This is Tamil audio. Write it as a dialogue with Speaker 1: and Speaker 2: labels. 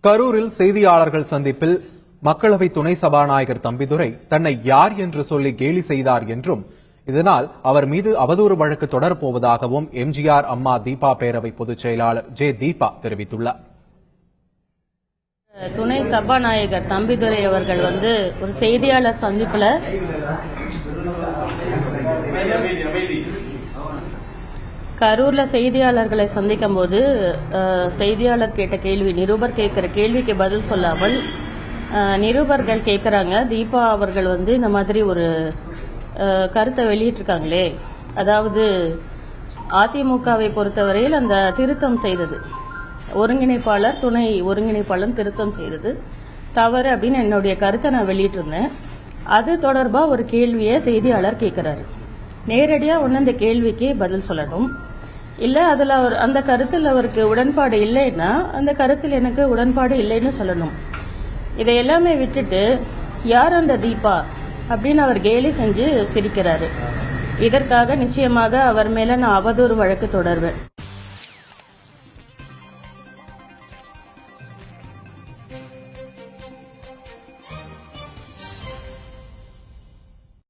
Speaker 1: கரூரில் செய்தியாளர்கள் சந்திப்பில் மக்களவை துணை சபாநாயகர் தம்பிதுரை தன்னை யார் என்று சொல்லி கேலி செய்தார் என்றும் இதனால் அவர் மீது அவதூறு வழக்கு தொடரப்போவதாகவும் எம்ஜிஆர் அம்மா தீபா பேரவை பொதுச் செயலாளர் ஜே தீபா தெரிவித்துள்ளார்.
Speaker 2: துணை சபாநாயகர் தம்பிதுரை அவர்கள் ஒரு செய்தியாளர் சந்திப்புல கரூர்ல செய்தியாளர்களை சந்திக்கும் போது செய்தியாளர் கேட்ட கேள்வி, நிருபர் கேட்கிற கேள்விக்கு பதில் சொல்லாமல் நிருபர்கள் கேட்கறாங்க, தீபா அவர்கள் இந்த மாதிரி ஒரு கருத்தை வெளியிட்டிருக்காங்களே, அதாவது அதிமுகவை பொறுத்தவரையில் அந்த திருத்தம் செய்தது ஒருங்கிணைப்பாளர் துணை ஒருங்கிணைப்பாளர் திருத்தம் செய்தது தவறு அப்படின்னு என்னுடைய கருத்தை நான் வெளியிட்டிருந்தேன். அது தொடர்பா ஒரு கேள்வியை செய்தியாளர் கேட்கிறாரு. நேரடியா அந்த கேள்விக்கு பதில் சொல்லணும். இல்ல அதுல அந்த கருத்தில் அவருக்கு உடன்பாடு இல்லைன்னா அந்த கருத்தில் எனக்கு உடன்பாடு இல்லைன்னு சொல்லணும். இதை எல்லாமே விட்டுட்டு யார் அந்த தீபா அப்படின்னு அவர் கேலி செஞ்சு சிரிக்கிறாரு. இதற்காக நிச்சயமாக அவர் மேல நான் அவதூறு வழக்கு தொடர்வேன்.